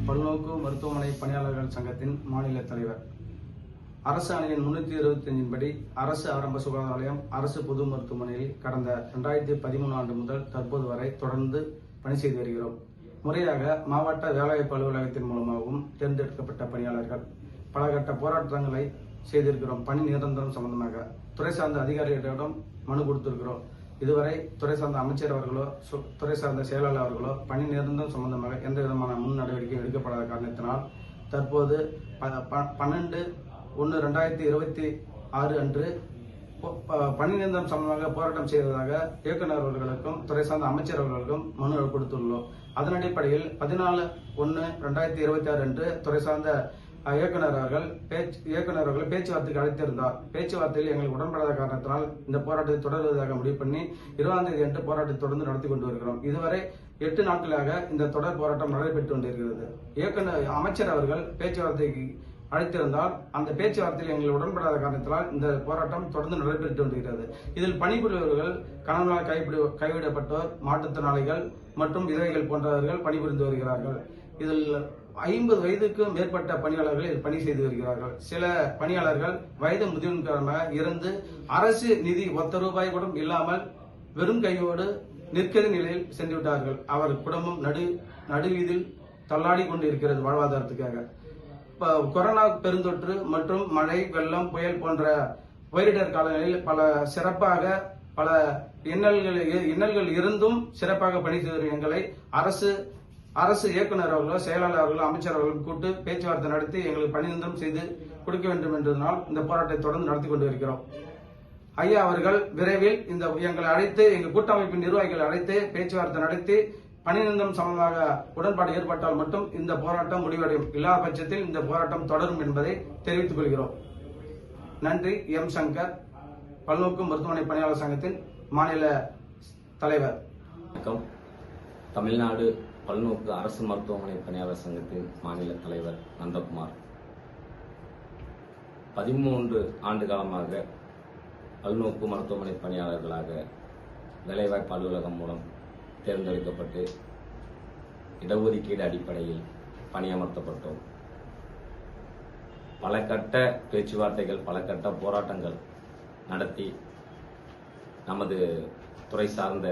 பல்நோக்கு மருத்துவமனை பணியாளர்கள் சங்கத்தின் மாநில தலைவர். அரசு ஆணையின் 325 படி அரசு ஆரம்ப சுகாதார நிலையம், அரசு பொது மருத்துவமனையில் கடந்த 2013 ஆண்டு முதல் தற்போது வரை தொடர்ந்து பணி செய்து வருகிறோம். முறையாக மாவட்ட வேலைவாய்ப்பு அலுவலகத்தின் மூலமாகவும் தேர்ந்தெடுக்கப்பட்ட பணியாளர்கள் பல கட்ட போராட்டங்களை செய்திருக்கிறோம். பணி நிரந்தரம் சம்பந்தமாக துறை சார்ந்த அதிகாரிகளிடம் மனு கொடுத்திருக்கிறோம். இதுவரை துறை சார்ந்த அமைச்சர் அவர்களோ துறை சார்ந்த செயலாளர் அவர்களோ பணி நிரந்தரம் சம்பந்தமாக எந்த விதமான முன் நடவடிக்கை எடுக்கப்படாத காரணத்தினால் தற்போது 12/1/2026 அன்று பணி நிரந்தரம் சம்பந்தமாக போராட்டம் செய்வதாக இயக்குநர் அவர்களுக்கும் துறை சார்ந்த அமைச்சர் அவர்களுக்கும் மனு கொடுத்துள்ளோம். அதன் அடிப்படையில் 14/1/2026 அன்று துறை சார்ந்த இயக்குநர் அவர்கள் பேச்சுவார்த்தைக்கு அழைத்திருந்தார். பேச்சுவார்த்தையில் எங்களுக்கு உடன்படாத காரணத்தினால் இந்த போராட்டத்தை தொடர்வதாக முடிவு பண்ணி 20ஆம் தேதி அன்று போராட்டத்தை தொடர்ந்து நடத்தி கொண்டு வருகிறோம். இதுவரை 8 நாட்களாக இந்த தொடர் போராட்டம் நடைபெற்று கொண்டிருக்கிறது. அமைச்சர் அவர்கள் பேச்சுவார்த்தைக்கு அழைத்திருந்தால் அந்த பேச்சுவார்த்தையில் எங்களுக்கு உடன்படாத காரணத்தினால் இந்த போராட்டம் தொடர்ந்து நடைபெற்று கொண்டிருக்கிறது. இதில் பணிபுரிபவர்கள் கணவனால் கைவிடப்பட்டோர், மாற்றுத்திறனாளிகள் மற்றும் விதவைகள் போன்றவர்கள் பணிபுரிந்து வருகிறார்கள். இதில் 50 வயதுக்கு மேற்பட்ட பணியாளர்கள் இதில் பணி செய்து வருகிறார்கள். சில பணியாளர்கள் வயது முதிர்வு காரணமாக இருந்து அரசு நிதி ₹1 கூட இல்லாமல் வெறும் கையோடு நிற்கிற நிலையில் சென்று விட்டார்கள். அவர் குடும்பம் நடுவீதில் தள்ளாடி கொண்டு இருக்கிறது வாழ்வாதாரத்துக்காக. கொரோனா பெருந்தொற்று மற்றும் மழை, வெள்ளம், புயல் போன்ற பேரிடர் காலங்களில் பல இன்னல்கள் இருந்தும் சிறப்பாக பணி செய்த எங்களை அரசு இயக்குநர் அவர்களோ செயலாளர் அவர்களோ அமைச்சர் அவர்களும் கூட்டு பேச்சுவார்த்தை நடத்தி எங்களுக்கு பணி நிரந்தரம் செய்து கொடுக்க வேண்டும் என்பதனால் இந்த போராட்டத்தை தொடர்ந்து நடத்தி கொண்டு இருக்கிறோம். ஐயா அவர்கள் விரைவில் எங்களை அழைத்து, எங்கள் கூட்டமைப்பின் நிர்வாகிகளை அழைத்து பேச்சுவார்த்தை நடத்தி பணி நிரந்தரம் சம்பந்தமாக உடன்பாடு ஏற்பட்டால் மட்டும் இந்த போராட்டம் முடிவடையும். இல்லாத பட்சத்தில் இந்த போராட்டம் தொடரும் என்பதை தெரிவித்துக் கொள்கிறோம். நன்றி. எம். சங்கர், பல்நோக்கு மருத்துவமனை பணியாளர் சங்கத்தின் மாநில தலைவர். வணக்கம். தமிழ்நாடு பல்நோக்கு அரசு மருத்துவமனை பணியாளர் சங்கத்தின் மாநில தலைவர் நந்தகுமார். 13 ஆண்டு காலமாக பல்நோக்கு மருத்துவமனை பணியாளர்களாக வேலைவாய்ப்பு அலுவலகம் மூலம் தேர்ந்தெடுக்கப்பட்டு இடஒதுக்கீடு அடிப்படையில் பணியமர்த்தப்பட்டோம். பல கட்ட பேச்சுவார்த்தைகள், பல கட்ட போராட்டங்கள் நடத்தி நமது துறை சார்ந்த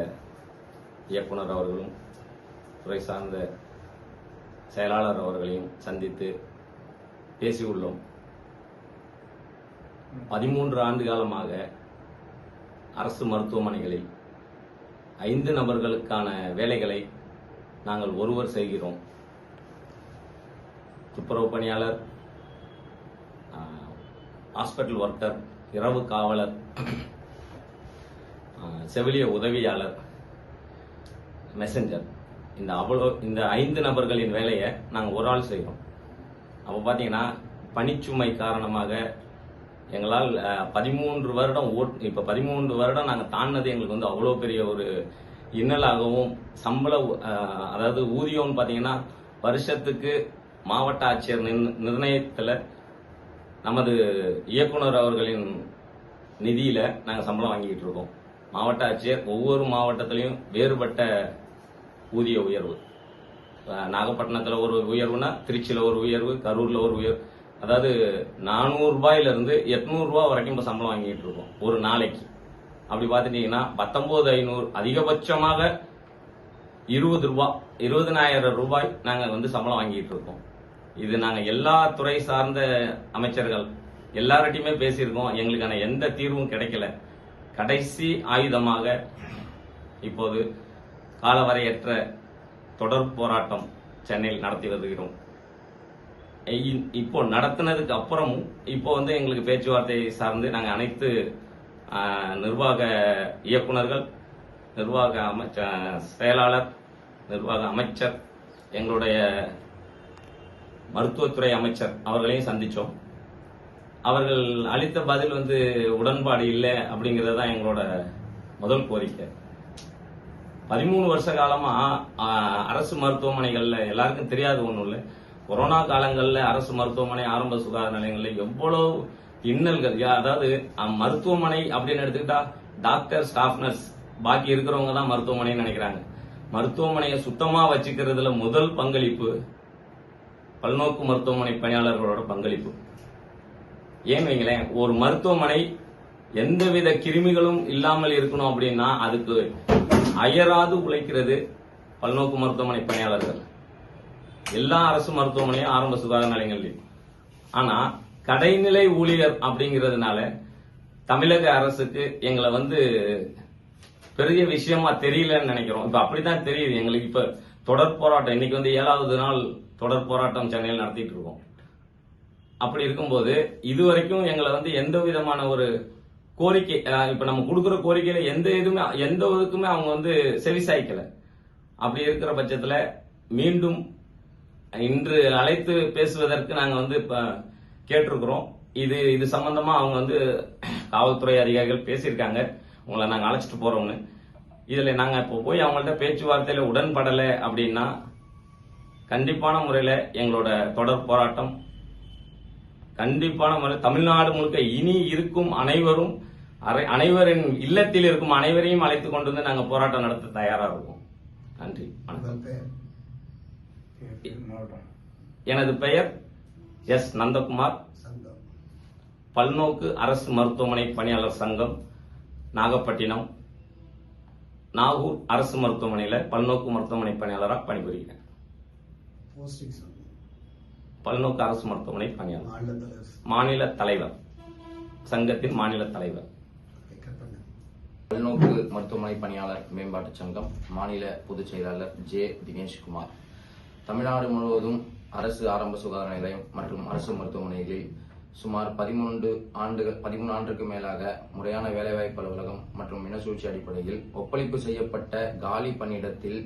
இயக்குனர் அவர்களும் துறை சார்ந்த செயலாளர் அவர்களையும் சந்தித்து பேசியுள்ளோம். 13 ஆண்டு காலமாக அரசு மருத்துவமனைகளில் 5 நபர்களுக்கான வேலைகளை நாங்கள் ஒருவர் செய்கிறோம். துப்புரவு பணியாளர், ஹாஸ்பிட்டல் ஒர்க்கர், இரவு காவலர், செவிலிய உதவியாளர், மெசஞ்சர், இந்த 5 நபர்களின் வேலையை நாங்கள் ஒரு ஆள் செய்கிறோம். அப்போ பார்த்தீங்கன்னா பணிச்சுமை காரணமாக எங்களால் 13 வருடம் இப்போ 13 வருடம் நாங்கள் தாண்டினது எங்களுக்கு வந்து அவ்வளோ பெரிய ஒரு இன்னலாகவும், அதாவது ஊதியம்னு பார்த்தீங்கன்னா வருஷத்துக்கு மாவட்ட ஆட்சியர் நிர்ணயத்தில் நமது இயக்குனர் அவர்களின் நிதியில நாங்கள் சம்பளம் வாங்கிட்டு இருக்கோம். மாவட்ட ஆட்சியர் ஒவ்வொரு மாவட்டத்திலையும் வேறுபட்ட ஊதிய உயர்வு. நாகப்பட்டினத்தில் ஒரு உயர்வுனா திருச்சியில் ஒரு உயர்வு, கரூரில் ஒரு உயர்வு. அதாவது ₹400 800 வரைக்கும் இப்போ சம்பளம் வாங்கிட்டு இருக்கோம் ஒரு நாளைக்கு. அப்படி பார்த்துட்டீங்கன்னா 19,500, அதிகபட்சமாக ₹20,000 நாங்கள் வந்து சம்பளம் வாங்கிட்டு இருக்கோம். இது நாங்கள் எல்லா துறை சார்ந்த அமைச்சர்கள் எல்லார்ட்டையுமே பேசியிருக்கோம். எங்களுக்கான எந்த தீர்வும் கிடைக்கல. கடைசி ஆயுதமாக இப்போது காலவரையற்ற தொடர் போராட்டம் சென்னையில் நடத்தி வருகிறோம். இப்போ நடத்தினதுக்கு அப்புறமும் இப்போ வந்து எங்களுக்கு பேச்சுவார்த்தை சார்ந்து நாங்கள் அனைத்து நிர்வாக இயக்குனர்கள், நிர்வாக செயலாளர், நிர்வாக அமைச்சர், எங்களுடைய மருத்துவத்துறை அமைச்சர் அவர்களையும் சந்திச்சோம். அவர்கள் அளித்த பதில் வந்து உடன்பாடு இல்லை அப்படிங்கிறது தான் எங்களோட முதல் கோரிக்கை. 13 வருஷ காலமா அரசு மருத்துவமனைகள்ல எல்லாருக்கும் தெரியாது ஒண்ணும் இல்லை. கொரோனா காலங்கள்ல அரசு மருத்துவமனை, ஆரம்ப சுகாதார நிலையங்கள்ல எவ்வளவு இன்னல்கள். அதாவது மருத்துவமனை அப்படின்னு எடுத்துக்கிட்டா டாக்டர், ஸ்டாஃப் நர்ஸ், பாக்கி இருக்கிறவங்க தான் மருத்துவமனைன்னு நினைக்கிறாங்க. மருத்துவமனையை சுத்தமா வச்சுக்கிறதுல முதல் பங்களிப்பு பல்நோக்கு மருத்துவமனை பணியாளர்களோட பங்களிப்பு. ஏன் வைங்களேன், ஒரு மருத்துவமனை எந்தவித கிருமிகளும் இல்லாமல் இருக்கணும் அப்படின்னா அதுக்கு அயராது உழைக்கிறது பல்நோக்கு மருத்துவமனை பணியாளர்கள். எல்லா அரசு மருத்துவமனையும் ஆரம்ப சுகாதார நிலையங்கள்லையும். ஆனா கடைநிலை ஊழியர் அப்படிங்கிறதுனால தமிழக அரசுக்கு எங்களை பெரிய விஷயமா தெரியலன்னு நினைக்கிறோம். இப்ப அப்படித்தான் தெரியுது எங்களுக்கு. இப்ப தொடர் போராட்டம் இன்னைக்கு 7வது நாள் தொடர் போராட்டம் சென்னையில் நடத்திட்டு இருக்கோம். அப்படி இருக்கும்போது இதுவரைக்கும் எங்களை எந்த விதமான ஒரு கோரிக்கை, இப்ப நம்ம கொடுக்கிற கோரிக்கையில எந்த இதுக்குமே அவங்க செவிசாய்க்கல. அப்படி இருக்கிற பட்சத்துல மீண்டும் இன்று அழைத்து பேசுவதற்கு நாங்க இப்ப கேட்டிருக்கிறோம். இது சம்பந்தமா அவங்க காவல்துறை அதிகாரிகள் பேசியிருக்காங்க, உங்களை நாங்க அழைச்சிட்டு போறோம்னு. இதுல நாங்க இப்போ போய் அவங்கள்ட்ட பேச்சுவார்த்தையில உடன்படல அப்படின்னா கண்டிப்பான முறையில எங்களோட தொடர் போராட்டம் கண்டிப்பான முறையில் தமிழ்நாடு முழுக்க இனி இருக்கும் அனைவரின் இல்லத்தில் இருக்கும் அனைவரையும் அழைத்து கொண்டு நாங்க போராட்டம் நடத்த தயாரா இருக்கோம். நன்றி, வணக்கம். எனது பெயர் எஸ். நந்தகுமார், பல்நோக்கு அரசு மருத்துவமனை பணியாளர் சங்கம், நாகப்பட்டினம், நாகூர் அரசு மருத்துவமனையில பல்நோக்கு மருத்துவமனை பணியாளராக பணிபுரிகிறேன். பல்நோக்கு அரசு மருத்துவமனை பணியாளர், மாநில தலைவர், சங்கத்தின் மாநில தலைவர். பல்நோக்கு மருத்துவமனை பணியாளர் மேம்பாட்டு சங்கம் மாநில பொதுச் செயலாளர் ஜே. தினேஷ்குமார். தமிழ்நாடு முழுவதும் அரசு ஆரம்ப சுகாதார நிலையம் மற்றும் அரசு மருத்துவமனைகளில் சுமார் 13 ஆண்டுக்கு மேலாக முறையான வேலைவாய்ப்பு அலுவலகம் மற்றும் இனசூழ்ச்சி அடிப்படையில் ஒப்பளிப்பு செய்யப்பட்ட காலி பணியிடத்தில்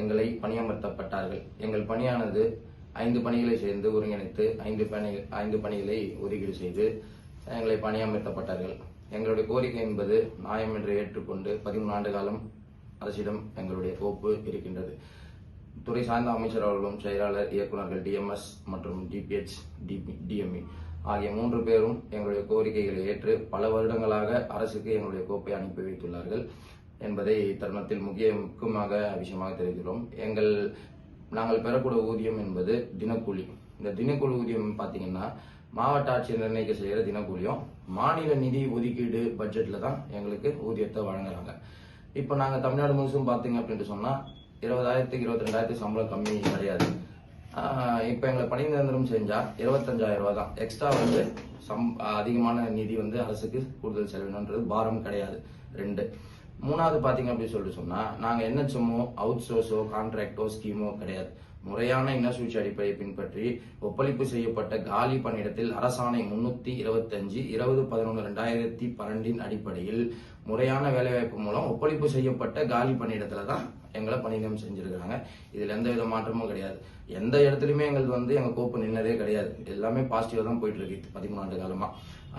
எங்களை பணியமர்த்தப்பட்டார்கள். எங்கள் பணியானது 5 பணிகளை சேர்ந்து ஒருங்கிணைத்து 5 பணிகளை ஒதுக்கீடு செய்து எங்களை பணியமர்த்தப்பட்டார்கள். எங்களுடைய கோரிக்கை என்பது நியாயம் என்று ஏற்றுக்கொண்டு 13 ஆண்டு காலம் அரசிடம் எங்களுடைய கோப்பு இருக்கின்றது. துறை சார்ந்த அமைச்சர் அவர்களும் செயலாளர், இயக்குநர்கள், டிஎம்எஸ் மற்றும் டிபிஎச், டிஎம்இ ஆகிய 3 பேரும் எங்களுடைய கோரிக்கைகளை ஏற்று பல வருடங்களாக அரசுக்கு எங்களுடைய கோப்பை அனுப்பி வைத்துள்ளார்கள் என்பதை தருணத்தில் முக்கியமாக விஷயமாக தெரிவிக்கிறோம். நாங்கள் பெறக்கூடிய ஊதியம் என்பது தினக்கூலி. இந்த தினக்கூலி ஊதியம் பாத்தீங்கன்னா மாவட்ட ஆட்சியர் நிர்ணயிக்க செய்கிற தினக்கூலியும் மாநில நிதி ஒதுக்கீடு பட்ஜெட்ல தான் எங்களுக்கு ஊதியத்தை வழங்குறாங்க. இப்ப நாங்க தமிழ்நாடு முழுசும் பாத்தீங்க அப்படின்னு சொன்னா 20,000 22,000 சம்பளம் கம்மி கிடையாது. இப்ப எங்களை பணி நிரந்தரம் செஞ்சா 25,000 ரூபாய் தான். எக்ஸ்ட்ரா அதிகமான நிதி அரசுக்கு கூடுதல் செலவினன்றது பாரம் கிடையாது. 2 3வது பாத்தீங்க அப்படின்னு சொல்லிட்டு சொன்னா நாங்க NHMO, அவுட் சோர்ஸோ, கான்ட்ராக்டோ, ஸ்கீமோ கிடையாது. முறையான இனசூழ்ச்சி அடிப்படையை பின்பற்றி ஒப்பளிப்பு செய்யப்பட்ட காலி பணியிடத்தில் அரசாணை 325 20/11/2012 அடிப்படையில் முறையான வேலைவாய்ப்பு மூலம் ஒப்பளிப்பு செய்யப்பட்ட காலி பணியிடத்துல தான் எங்களை பணியிடம் செஞ்சிருக்காங்க. இதுல எந்த வித மாற்றமும் கிடையாது. எந்த இடத்துலயுமே எங்களுக்கு எங்க கோப்பு நின்னதே கிடையாது. எல்லாமே பாசிட்டிவா தான் போயிட்டு இருக்கு 13 ஆண்டு காலமா.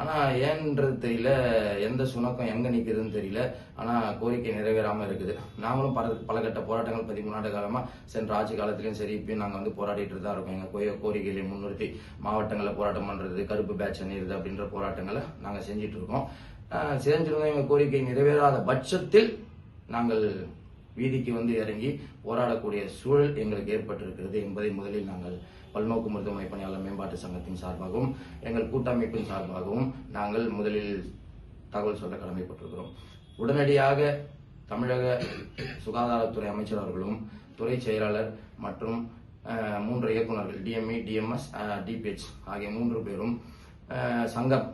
ஆனா ஏன்றது தெரியல, எந்த சுணக்கம் எங்க நிக்குதுன்னு தெரியல. ஆனா கோரிக்கை நிறைவேறாம இருக்குது. நாங்களும் பல கட்ட போராட்டங்கள் 13 ஆண்டு காலமா சென்ற ஆட்சி காலத்திலயும் சரி இப்பயும் நாங்க போராடிட்டு தான் இருக்கோம். எங்க கோரிக்கைகளை முன்னிறுத்தி மாவட்டங்களில் போராட்டம் பண்றது, கருப்பு பேட்ச் அணிறது அப்படின்ற போராட்டங்களை நாங்க செஞ்சிட்டு இருக்கோம். செஞ்சிருந்தோம். எங்க கோரிக்கை நிறைவேறாத பட்சத்தில் நாங்கள் வீதிக்கு இறங்கி போராடக்கூடிய சூழல் எங்களுக்கு ஏற்பட்டிருக்கிறது என்பதை முதலில் நாங்கள் பல்நோக்கு மருத்துவமனை பணியாளர் மேம்பாட்டு சங்கத்தின் சார்பாகவும் எங்கள் கூட்டமைப்பின் சார்பாகவும் நாங்கள் முதலில் தகவல் சொல்ல கடமைப்பட்டிருக்கிறோம். உடனடியாக தமிழக சுகாதாரத்துறை அமைச்சர் அவர்களும் துறை செயலாளர் மற்றும் 3 இயக்குநர்கள் டிஎம்இ, டிஎம்எஸ், டிபிஎச் ஆகிய 3 பேரும் சங்கம்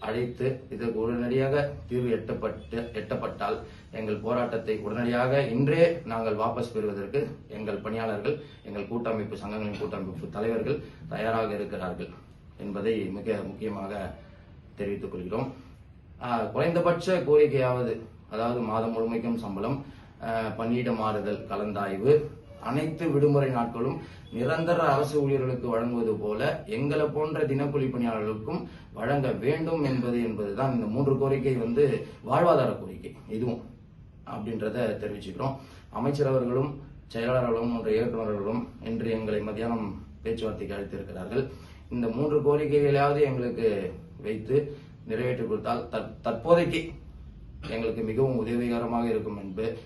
அழைத்து இதற்கு உடனடியாக தீர்வு எட்டப்பட்டால் எங்கள் போராட்டத்தை உடனடியாக இன்றே நாங்கள் வாபஸ் பெறுவதற்கு எங்கள் பணியாளர்கள், எங்கள் கூட்டமைப்பு, சங்கங்களின் கூட்டமைப்பு தலைவர்கள் தயாராக இருக்கிறார்கள் என்பதை மிக முக்கியமாக தெரிவித்துக் கொள்கிறோம். குறைந்தபட்ச கோரிக்கையாவது, அதாவது மாதம் முழுமைக்கும் சம்பளம், பணியிட மாறுதல் கலந்தாய்வு, அனைத்து விடுமுறை நாட்களும் நிரந்தர அரசு ஊழியர்களுக்கு வழங்குவது போல எங்களை போன்ற தினக்கூலி பணியாளர்களுக்கும் வழங்க வேண்டும் என்பதுதான் இந்த 3 கோரிக்கை வாழ்வாதார கோரிக்கை இதுவும் அப்படின்றத தெரிவிச்சுக்கிறோம். அமைச்சர் அவர்களும் செயலாளர் அவர்களும் 3 இயக்குநர்களும் இன்று எங்களை மத்தியானம் பேச்சுவார்த்தைக்கு அழைத்திருக்கிறார்கள். இந்த 3 கோரிக்கைகளையாவது எங்களுக்கு வைத்து நிறைவேற்றி கொடுத்தால் தற்போதைக்கு எங்களுக்கு மிகவும் உதவிகரமாக இருக்கும்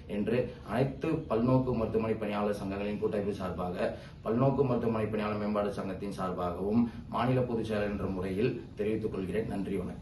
என்று அனைத்து பல்நோக்கு மருத்துவமனை பணியாளர் சங்கங்களின் கூட்டமைப்பு சார்பாக, பல்நோக்கு மருத்துவமனை பணியாளர் மேம்பாட்டு சங்கத்தின் சார்பாகவும் மாநில பொதுச் செயலாளர் என்ற முறையில் தெரிவித்துக் கொள்கிறேன். நன்றி, வணக்கம்.